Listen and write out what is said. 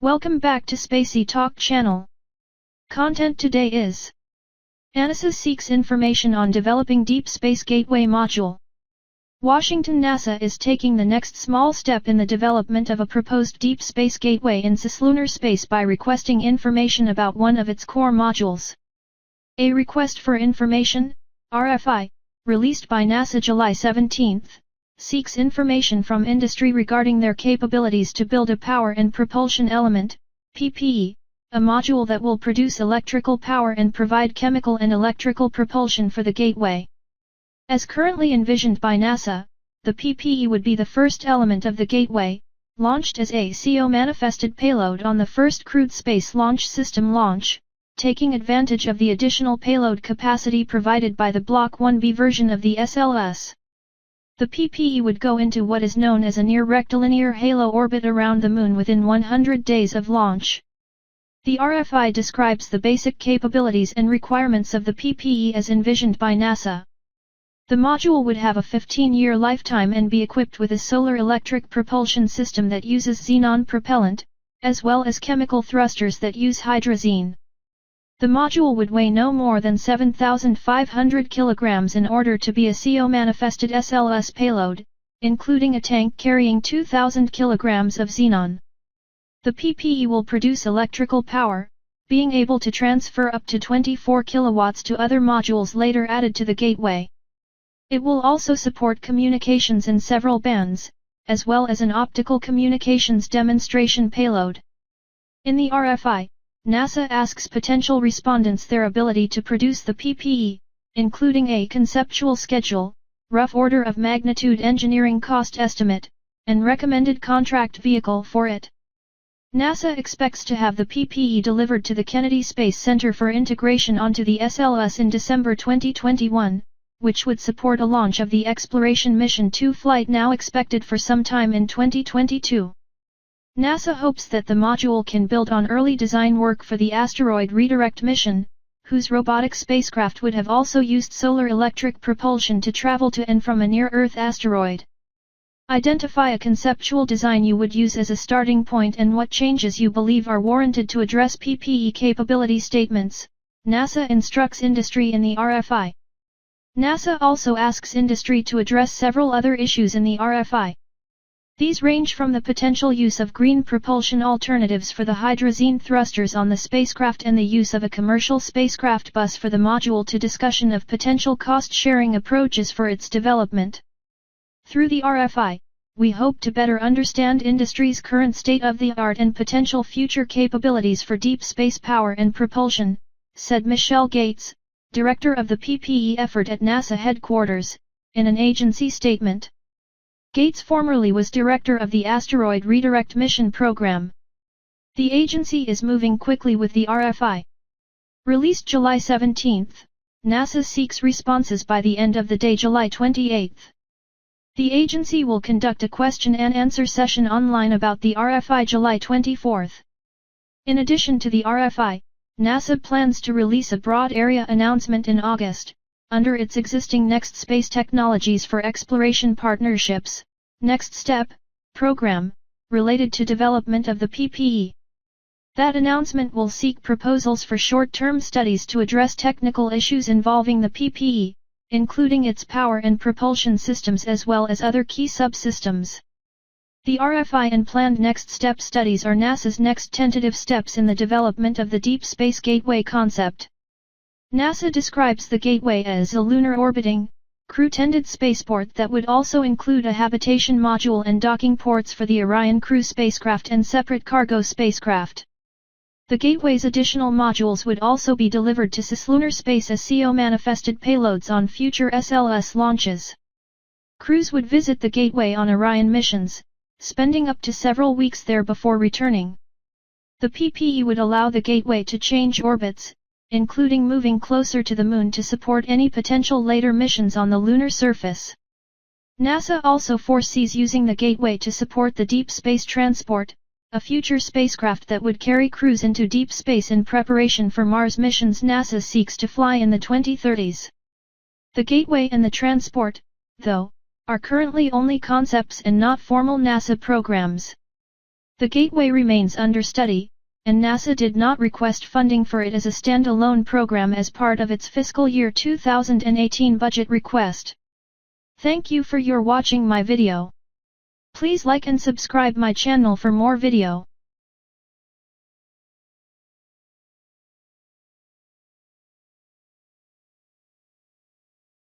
Welcome back to Spacey Talk channel. Content today is: NASA seeks information on developing Deep Space Gateway module. Washington NASA is taking the next small step in the development of a proposed Deep Space Gateway in cislunar space by requesting information about one of its core modules. A Request for Information, RFI, released by NASA July 17, seeks information from industry regarding their capabilities to build a Power and Propulsion Element, PPE, a module that will produce electrical power and provide chemical and electrical propulsion for the gateway. As currently envisioned by NASA, the PPE would be the first element of the gateway, launched as a CO-manifested payload on the first crewed space launch system launch, taking advantage of the additional payload capacity provided by the Block 1B version of the SLS. The PPE would go into what is known as a near-rectilinear halo orbit around the Moon within 100 days of launch. The RFI describes the basic capabilities and requirements of the PPE as envisioned by NASA. The module would have a 15-year lifetime and be equipped with a solar electric propulsion system that uses xenon propellant, as well as chemical thrusters that use hydrazine. The module would weigh no more than 7,500 kilograms in order to be a CO-manifested SLS payload, including a tank carrying 2,000 kilograms of xenon. The PPE will produce electrical power, being able to transfer up to 24 kilowatts to other modules later added to the gateway. It will also support communications in several bands, as well as an optical communications demonstration payload. In the RFI, NASA asks potential respondents their ability to produce the PPE, including a conceptual schedule, rough order of magnitude engineering cost estimate, and recommended contract vehicle for it. NASA expects to have the PPE delivered to the Kennedy Space Center for integration onto the SLS in December 2021, which would support a launch of the Exploration Mission 2 flight now expected for some time in 2022. NASA hopes that the module can build on early design work for the asteroid redirect mission, whose robotic spacecraft would have also used solar electric propulsion to travel to and from a near-Earth asteroid. Identify a conceptual design you would use as a starting point and what changes you believe are warranted to address PPE capability statements, NASA instructs industry in the RFI. NASA also asks industry to address several other issues in the RFI. These range from the potential use of green propulsion alternatives for the hydrazine thrusters on the spacecraft and the use of a commercial spacecraft bus for the module to discussion of potential cost-sharing approaches for its development. Through the RFI, we hope to better understand industry's current state-of-the-art and potential future capabilities for deep space power and propulsion, said Michelle Gates, director of the PPE effort at NASA headquarters, in an agency statement. Gates formerly was director of the Asteroid Redirect Mission Program. The agency is moving quickly with the RFI. Released July 17, NASA seeks responses by the end of the day July 28. The agency will conduct a question and answer session online about the RFI July 24. In addition to the RFI, NASA plans to release a broad area announcement in August, under its existing Next Space Technologies for Exploration Partnerships, Next Step, program, related to development of the PPE. That announcement will seek proposals for short-term studies to address technical issues involving the PPE, including its power and propulsion systems as well as other key subsystems. The RFI and planned Next Step studies are NASA's next tentative steps in the development of the Deep Space Gateway concept. NASA describes the gateway as a lunar orbiting, crew-tended spaceport that would also include a habitation module and docking ports for the Orion crew spacecraft and separate cargo spacecraft. The gateway's additional modules would also be delivered to cislunar space as CO-manifested payloads on future SLS launches. Crews would visit the gateway on Orion missions, spending up to several weeks there before returning. The PPE would allow the gateway to change orbits, including moving closer to the Moon to support any potential later missions on the lunar surface. NASA also foresees using the gateway to support the Deep Space Transport, a future spacecraft that would carry crews into deep space in preparation for Mars missions NASA seeks to fly in the 2030s. The gateway and the transport, though, are currently only concepts and not formal NASA programs. The Gateway remains under study, and NASA did not request funding for it as a standalone program as part of its fiscal year 2018 budget request. Thank you for your watching my video. Please like and subscribe my channel for more video.